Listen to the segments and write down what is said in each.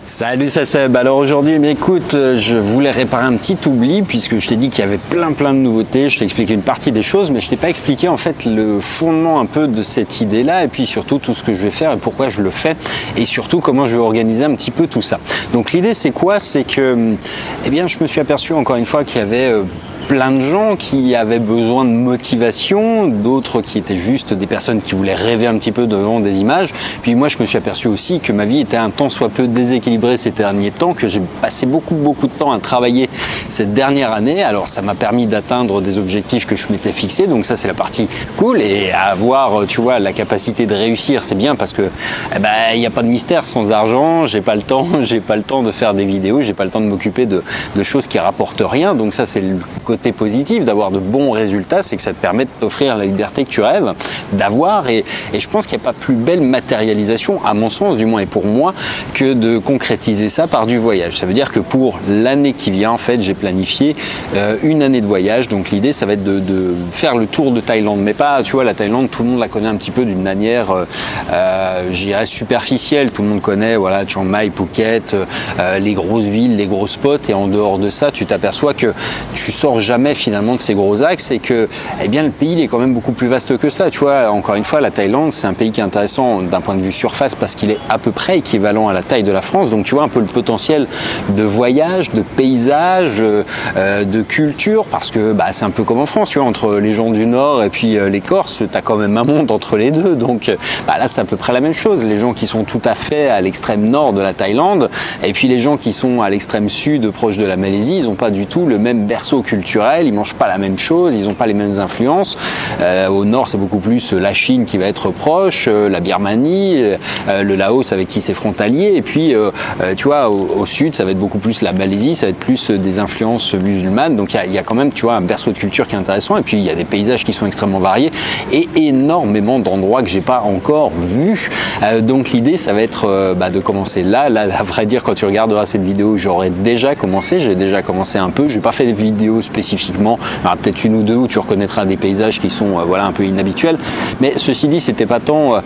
Salut, c'est Seb. Alors aujourd'hui, écoute, je voulais réparer un petit oubli puisque je t'ai dit qu'il y avait plein de nouveautés. Je t'ai expliqué une partie des choses, mais je t'ai pas expliqué en fait le fondement un peu de cette idée-là et puis surtout tout ce que je vais faire et pourquoi je le fais et surtout comment je vais organiser un petit peu tout ça. Donc l'idée c'est quoi? C'est que, eh bien, je me suis aperçu encore une fois qu'il y avait plein de gens qui avaient besoin de motivation, d'autres qui étaient juste des personnes qui voulaient rêver un petit peu devant des images. Puis moi, je me suis aperçu aussi que ma vie était un tant soit peu déséquilibrée ces derniers temps, que j'ai passé beaucoup de temps à travailler cette dernière année. Alors, ça m'a permis d'atteindre des objectifs que je m'étais fixés. Donc ça, c'est la partie cool. Et avoir, tu vois, la capacité de réussir, c'est bien parce que, il n'y a pas de mystère sans argent. J'ai pas le temps de faire des vidéos. J'ai pas le temps de m'occuper de choses qui rapportent rien. Donc ça, c'est le côté positif d'avoir de bons résultats, c'est que ça te permet de t'offrir la liberté que tu rêves d'avoir et je pense qu'il n'y a pas plus belle matérialisation, à mon sens du moins et pour moi, que de concrétiser ça par du voyage. Ça veut dire que pour l'année qui vient, en fait, j'ai planifié une année de voyage. Donc l'idée, ça va être de faire le tour de Thaïlande, mais pas, tu vois, la Thaïlande, tout le monde la connaît un petit peu d'une manière, je dirais, superficielle. Tout le monde connaît, voilà, Chiang Mai, Phuket, les grosses villes, les gros spots, et en dehors de ça, tu t'aperçois que tu sors jamais finalement de ces gros axes et que eh bien, le pays il est quand même beaucoup plus vaste que ça. Tu vois, encore une fois, la Thaïlande, c'est un pays qui est intéressant d'un point de vue surface parce qu'il est à peu près équivalent à la taille de la France. Donc tu vois un peu le potentiel de voyage, de paysage, de culture, parce que c'est un peu comme en France, tu vois, entre les gens du Nord et puis les Corses, tu as quand même un monde entre les deux. Donc là, c'est à peu près la même chose. Les gens qui sont tout à fait à l'extrême nord de la Thaïlande et puis les gens qui sont à l'extrême sud, proche de la Malaisie, ils n'ont pas du tout le même berceau culturel. Ils mangent pas la même chose, ils n'ont pas les mêmes influences. Au nord, c'est beaucoup plus la Chine qui va être proche, la Birmanie, le Laos avec qui c'est frontalier. Et puis, tu vois, au sud, ça va être beaucoup plus la Malaisie, ça va être plus des influences musulmanes. Donc, il y a quand même, tu vois, un berceau de culture qui est intéressant. Et puis, il y a des paysages qui sont extrêmement variés et énormément d'endroits que j'ai pas encore vus. Donc, l'idée, ça va être de commencer là. Là, à vrai dire, quand tu regarderas cette vidéo, j'aurais déjà commencé. J'ai déjà commencé un peu. J'ai pas fait de vidéos spécifiquement, peut-être une ou deux où tu reconnaîtras des paysages qui sont voilà un peu inhabituels, mais ceci dit c'était pas tant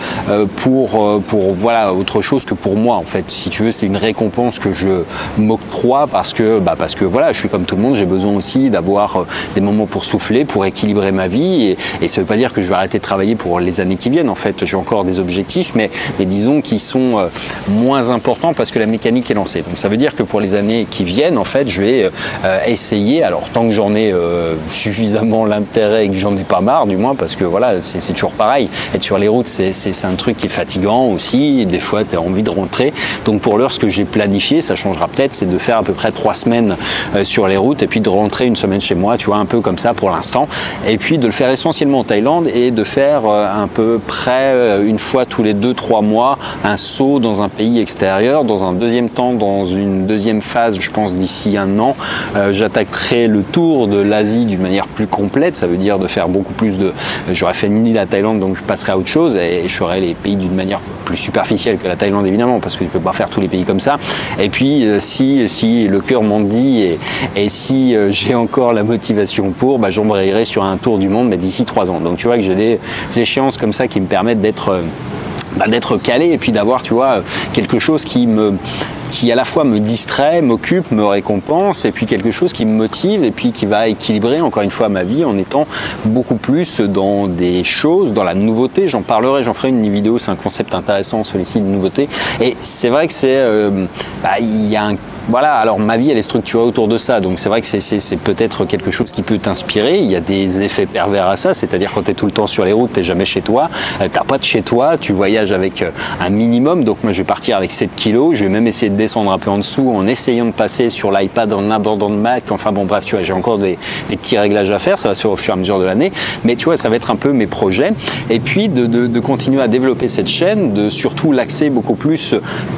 pour voilà autre chose que pour moi en fait, si tu veux, c'est une récompense que je m'octroie parce que voilà, je suis comme tout le monde, j'ai besoin aussi d'avoir des moments pour souffler, pour équilibrer ma vie et ça veut pas dire que je vais arrêter de travailler pour les années qui viennent. En fait, j'ai encore des objectifs mais disons qu'ils sont moins importants parce que la mécanique est lancée. Donc ça veut dire que pour les années qui viennent en fait, je vais essayer, alors tant que j'en ai suffisamment l'intérêt et que j'en ai pas marre du moins, parce que voilà, c'est toujours pareil, être sur les routes c'est un truc qui est fatigant aussi, des fois tu as envie de rentrer. Donc pour l'heure, ce que j'ai planifié, ça changera peut-être, c'est de faire à peu près 3 semaines sur les routes et puis de rentrer une semaine chez moi, tu vois, un peu comme ça pour l'instant, et puis de le faire essentiellement en Thaïlande et de faire à peu près une fois tous les 2-3 mois un saut dans un pays extérieur. Dans un deuxième temps, dans une deuxième phase, je pense d'ici un an, j'attaquerai le tour de l'Asie d'une manière plus complète. Ça veut dire de faire beaucoup plus de... J'aurais fait ni la Thaïlande, donc je passerai à autre chose et je ferai les pays d'une manière plus superficielle que la Thaïlande évidemment, parce que tu peux pas faire tous les pays comme ça. Et puis si le cœur m'en dit et si j'ai encore la motivation pour, j'embrayerai sur un tour du monde mais d'ici 3 ans. Donc tu vois que j'ai des échéances comme ça qui me permettent d'être calé et puis d'avoir, tu vois, quelque chose qui à la fois me distrait, m'occupe, me récompense, et puis quelque chose qui me motive et puis qui va équilibrer encore une fois ma vie en étant beaucoup plus dans des choses, dans la nouveauté. J'en parlerai, j'en ferai une vidéo, c'est un concept intéressant celui-ci de nouveauté. Et c'est vrai que c'est, il y a un... Voilà, alors ma vie elle est structurée autour de ça, donc c'est vrai que c'est peut-être quelque chose qui peut t'inspirer. Il y a des effets pervers à ça, c'est-à-dire quand tu es tout le temps sur les routes, tu n'es jamais chez toi, t'as pas de chez toi, tu voyages avec un minimum. Donc moi je vais partir avec 7 kilos, je vais même essayer de descendre un peu en dessous en essayant de passer sur l'iPad en abordant de Mac. Enfin bon bref, tu vois, j'ai encore des petits réglages à faire, ça va se faire au fur et à mesure de l'année, mais tu vois, ça va être un peu mes projets. Et puis de continuer à développer cette chaîne, de surtout l'axer beaucoup plus,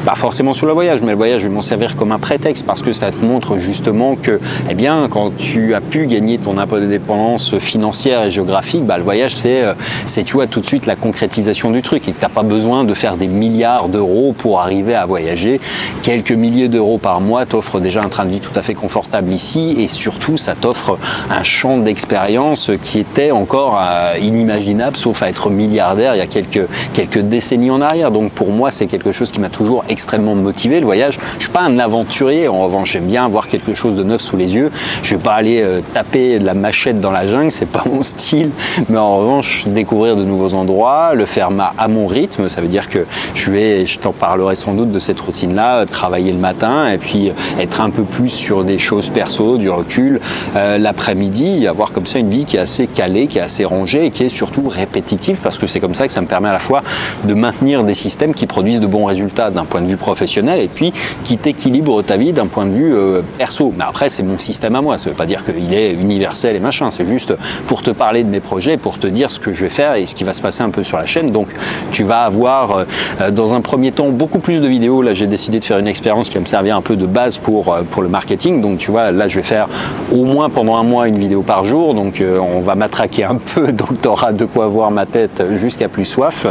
pas forcément sur le voyage, mais le voyage je vais m'en servir comme un prétexte prétexte parce que ça te montre justement que, eh bien, quand tu as pu gagner ton indépendance financière et géographique, bah, le voyage, c'est tu vois, tout de suite la concrétisation du truc et que tu n'as pas besoin de faire des milliards d'euros pour arriver à voyager. Quelques milliers d'euros par mois t'offrent déjà un train de vie tout à fait confortable ici et surtout, ça t'offre un champ d'expérience qui était encore inimaginable, sauf à être milliardaire il y a quelques décennies en arrière. Donc pour moi, c'est quelque chose qui m'a toujours extrêmement motivé, le voyage. Je suis pas un aventurier, en revanche, j'aime bien avoir quelque chose de neuf sous les yeux. Je vais pas aller taper de la machette dans la jungle, c'est pas mon style, mais en revanche, découvrir de nouveaux endroits, le faire à mon rythme, ça veut dire que je t'en parlerai sans doute de cette routine-là, travailler le matin et puis être un peu plus sur des choses perso, du recul, l'après-midi, avoir comme ça une vie qui est assez calée, qui est assez rangée et qui est surtout répétitive parce que c'est comme ça que ça me permet à la fois de maintenir des systèmes qui produisent de bons résultats d'un point de vue professionnel et puis qui t'équilibrent ta vie d'un point de vue perso. Mais après, c'est mon système à moi, ça ne veut pas dire qu'il est universel et machin, c'est juste pour te parler de mes projets, pour te dire ce que je vais faire et ce qui va se passer un peu sur la chaîne. Donc tu vas avoir dans un premier temps beaucoup plus de vidéos. Là, j'ai décidé de faire une expérience qui va me servir un peu de base pour le marketing. Donc tu vois, là, je vais faire au moins pendant un mois une vidéo par jour. Donc on va matraquer un peu, donc tu auras de quoi voir ma tête jusqu'à plus soif.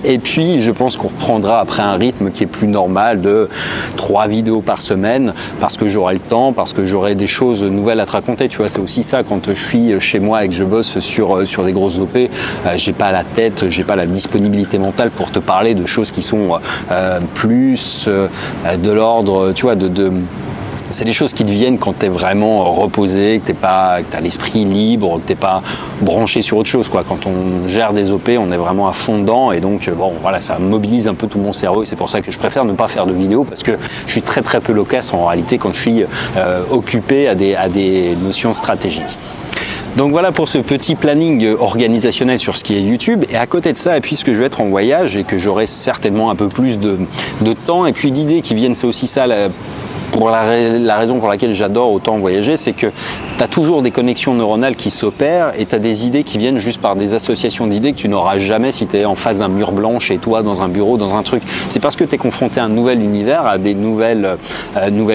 Et puis je pense qu'on reprendra après un rythme qui est plus normal de 3 vidéos par semaine parce que j'aurai le temps, parce que j'aurai des choses nouvelles à te raconter. Tu vois, c'est aussi ça quand je suis chez moi et que je bosse sur des grosses OP, j'ai pas la tête, j'ai pas la disponibilité mentale pour te parler de choses qui sont plus de l'ordre, tu vois, c'est des choses qui te viennent quand tu es vraiment reposé, que tu as l'esprit libre, que tu n'es pas branché sur autre chose, quoi. Quand on gère des OP, on est vraiment à fond dedans et donc bon, voilà, ça mobilise un peu tout mon cerveau et c'est pour ça que je préfère ne pas faire de vidéos parce que je suis très très peu loquace en réalité quand je suis occupé à des notions stratégiques. Donc voilà pour ce petit planning organisationnel sur ce qui est YouTube. Et à côté de ça, et puisque je vais être en voyage et que j'aurai certainement un peu plus de temps et puis d'idées qui viennent, c'est aussi ça pour la raison pour laquelle j'adore autant voyager, c'est que tu as toujours des connexions neuronales qui s'opèrent et tu as des idées qui viennent juste par des associations d'idées que tu n'auras jamais si tu es en face d'un mur blanc chez toi, dans un bureau, dans un truc. C'est parce que tu es confronté à un nouvel univers, à des nouvelles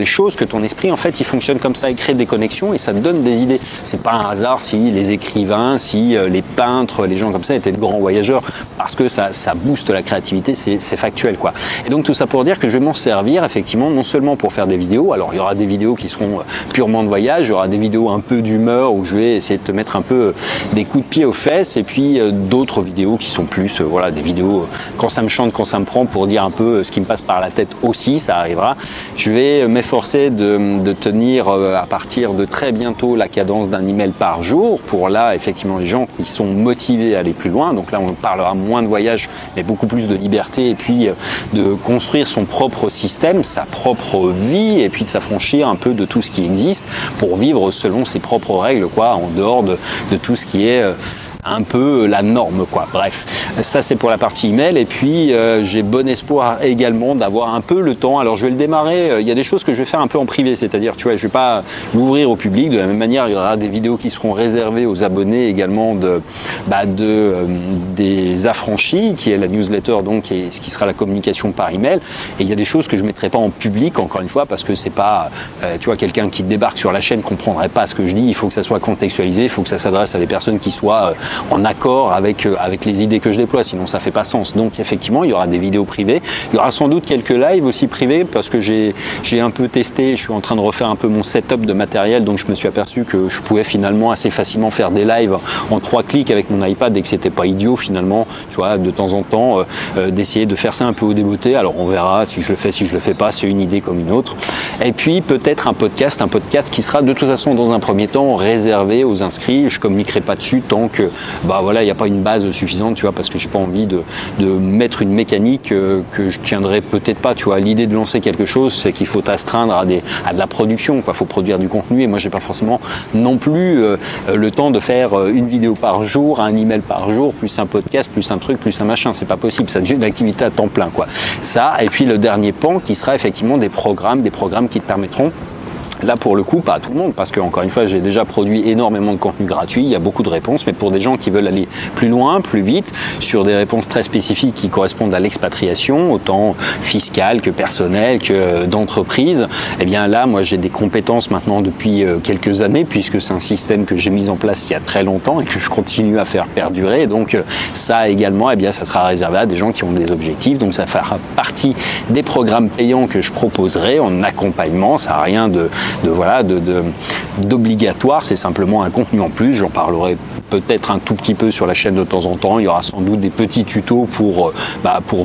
choses que ton esprit, en fait, il fonctionne comme ça, il crée des connexions et ça te donne des idées. C'est pas un hasard si les écrivains, si les peintres, les gens comme ça étaient de grands voyageurs parce que ça booste la créativité, c'est factuel, quoi. Et donc tout ça pour dire que je vais m'en servir effectivement non seulement pour faire des vidéos. Alors il y aura des vidéos qui seront purement de voyage, il y aura des vidéos un peu d'humeur où je vais essayer de te mettre un peu des coups de pied aux fesses et puis d'autres vidéos qui sont plus voilà, des vidéos quand ça me chante, quand ça me prend pour dire un peu ce qui me passe par la tête aussi, ça arrivera. Je vais m'efforcer de tenir à partir de très bientôt la cadence d'un email par jour pour là effectivement les gens qui sont motivés à aller plus loin. Donc là on parlera moins de voyage mais beaucoup plus de liberté et puis de construire son propre système, sa propre vie et puis de s'affranchir un peu de tout ce qui existe pour vivre selon ses propres règles, quoi, en dehors de tout ce qui est un peu la norme, quoi. Bref, ça c'est pour la partie email et puis j'ai bon espoir également d'avoir un peu le temps. Alors je vais le démarrer, il y a des choses que je vais faire un peu en privé, c'est-à-dire tu vois, je vais pas l'ouvrir au public. De la même manière, il y aura des vidéos qui seront réservées aux abonnés également des affranchis, qui est la newsletter donc et ce qui sera la communication par email. Et il y a des choses que je mettrai pas en public encore une fois parce que c'est pas tu vois, quelqu'un qui débarque sur la chaîne comprendrait pas ce que je dis. Il faut que ça soit contextualisé, il faut que ça s'adresse à des personnes qui soient en accord avec les idées que je déploie, sinon ça fait pas sens. Donc effectivement, il y aura des vidéos privées, il y aura sans doute quelques lives aussi privés parce que j'ai un peu testé, je suis en train de refaire un peu mon setup de matériel, donc je me suis aperçu que je pouvais finalement assez facilement faire des lives en 3 clics avec mon iPad et que c'était pas idiot finalement, tu vois, de temps en temps d'essayer de faire ça un peu au débeauté. Alors on verra si je le fais, si je le fais pas, c'est une idée comme une autre. Et puis peut-être un podcast qui sera de toute façon dans un premier temps réservé aux inscrits. Je communiquerai pas dessus tant que voilà, il n'y a pas une base suffisante, tu vois, parce que j'ai pas envie de mettre une mécanique que je tiendrai peut-être pas, tu vois. L'idée de lancer quelque chose, c'est qu'il faut t'astreindre à de la production, quoi. Faut produire du contenu et moi j'ai pas forcément non plus le temps de faire une vidéo par jour, un email par jour, plus un podcast, plus un truc, plus un machin. C'est pas possible, ça devient une activité à temps plein, quoi. Ça, et puis le dernier pan qui sera effectivement des programmes qui te permettront Là, pour le coup, pas à tout le monde, parce que encore une fois, j'ai déjà produit énormément de contenu gratuit, il y a beaucoup de réponses, mais pour des gens qui veulent aller plus loin, plus vite, sur des réponses très spécifiques qui correspondent à l'expatriation, autant fiscale que personnelle, que d'entreprise, eh bien là, moi, j'ai des compétences maintenant depuis quelques années, puisque c'est un système que j'ai mis en place il y a très longtemps et que je continue à faire perdurer. Donc ça également, eh bien, ça sera réservé à des gens qui ont des objectifs. Donc ça fera partie des programmes payants que je proposerai en accompagnement. Ça n'a rien d'obligatoire, c'est simplement un contenu en plus. J'en parlerai peut-être un tout petit peu sur la chaîne de temps en temps. Il y aura sans doute des petits tutos pour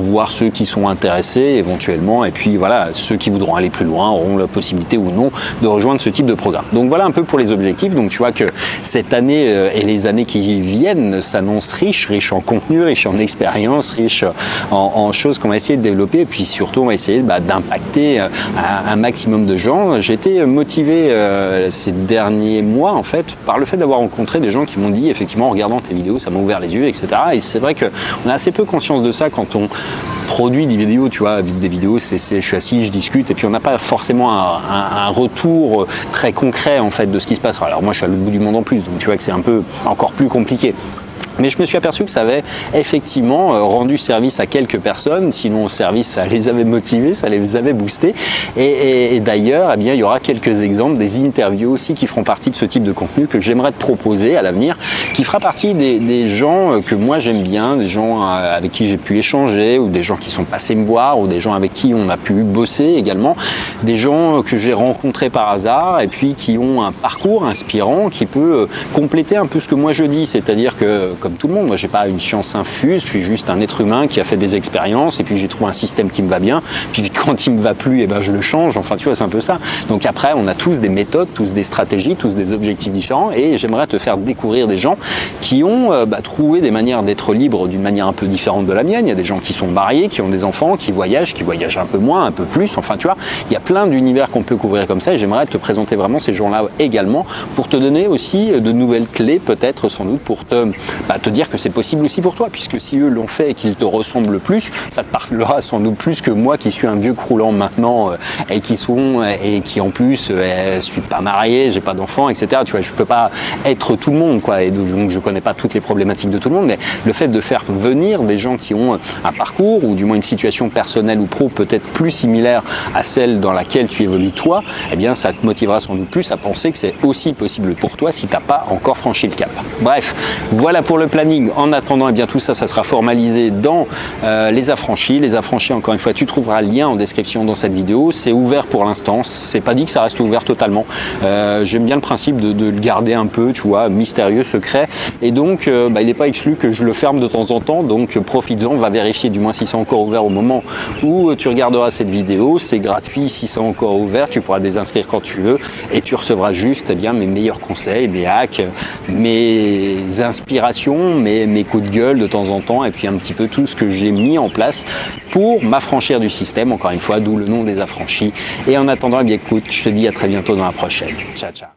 voir ceux qui sont intéressés éventuellement. Et puis voilà, ceux qui voudront aller plus loin auront la possibilité ou non de rejoindre ce type de programme. Donc voilà un peu pour les objectifs. Donc tu vois que cette année et les années qui viennent s'annoncent riches en contenu, riches en expérience, riches en choses qu'on va essayer de développer. Et puis surtout, on va essayer d'impacter un maximum de gens. J'ai été motivé ces derniers mois en fait par le fait d'avoir rencontré des gens qui m'ont dit effectivement en regardant tes vidéos ça m'a ouvert les yeux, etc. Et c'est vrai qu'on a assez peu conscience de ça quand on produit des vidéos, tu vois, des vidéos, je suis assis, je discute, et puis on n'a pas forcément un retour très concret en fait de ce qui se passe. Alors moi je suis à l'autre bout du monde en plus, donc tu vois que c'est un peu encore plus compliqué. Mais je me suis aperçu que ça avait effectivement rendu service à quelques personnes, sinon au service ça les avait motivés, ça les avait boostés. Et d'ailleurs, eh bien, il y aura quelques exemples, des interviews aussi qui feront partie de ce type de contenu que j'aimerais te proposer à l'avenir, qui fera partie des gens que moi j'aime bien, des gens avec qui j'ai pu échanger, ou des gens qui sont passés me voir, ou des gens avec qui on a pu bosser également, des gens que j'ai rencontrés par hasard et puis qui ont un parcours inspirant qui peut compléter un peu ce que moi je dis, c'est-à-dire que comme tout le monde, moi j'ai pas une science infuse, je suis juste un être humain qui a fait des expériences et puis j'ai trouvé un système qui me va bien, puis quand il me va plus, eh ben je le change, enfin tu vois c'est un peu ça. Donc après on a tous des méthodes, tous des stratégies, tous des objectifs différents et j'aimerais te faire découvrir des gens qui ont trouvé des manières d'être libres d'une manière un peu différente de la mienne. Il y a des gens qui sont mariés, qui ont des enfants, qui voyagent un peu moins, un peu plus, enfin tu vois, il y a plein d'univers qu'on peut couvrir comme ça et j'aimerais te présenter vraiment ces gens-là également pour te donner aussi de nouvelles clés peut-être sans doute pour te dire que c'est possible aussi pour toi, puisque si eux l'ont fait et qu'ils te ressemblent plus, ça te parlera sans doute plus que moi qui suis un vieux croulant maintenant et qui en plus suis pas marié, j'ai pas d'enfants, etc. Tu vois, je peux pas être tout le monde, quoi, et donc je connais pas toutes les problématiques de tout le monde, mais le fait de faire venir des gens qui ont un parcours ou du moins une situation personnelle ou pro peut-être plus similaire à celle dans laquelle tu évolues toi, eh bien ça te motivera sans doute plus à penser que c'est aussi possible pour toi si t'as pas encore franchi le cap. Bref, voilà pour le planning. En attendant, eh bien, tout ça, ça sera formalisé dans les affranchis. Les affranchis, encore une fois, tu trouveras le lien en description dans cette vidéo. C'est ouvert pour l'instant. C'est pas dit que ça reste ouvert totalement. J'aime bien le principe de le garder un peu, tu vois, mystérieux, secret. Et donc, il n'est pas exclu que je le ferme de temps en temps. Donc, profites-en. Va vérifier du moins si c'est encore ouvert au moment où tu regarderas cette vidéo. C'est gratuit si c'est encore ouvert. Tu pourras désinscrire quand tu veux et tu recevras juste, eh bien, mes meilleurs conseils, mes hacks, mes inspirations, mes coups de gueule de temps en temps et puis un petit peu tout ce que j'ai mis en place pour m'affranchir du système, encore une fois, d'où le nom des affranchis. Et en attendant, eh bien, écoute, je te dis à très bientôt dans la prochaine. Ciao, ciao.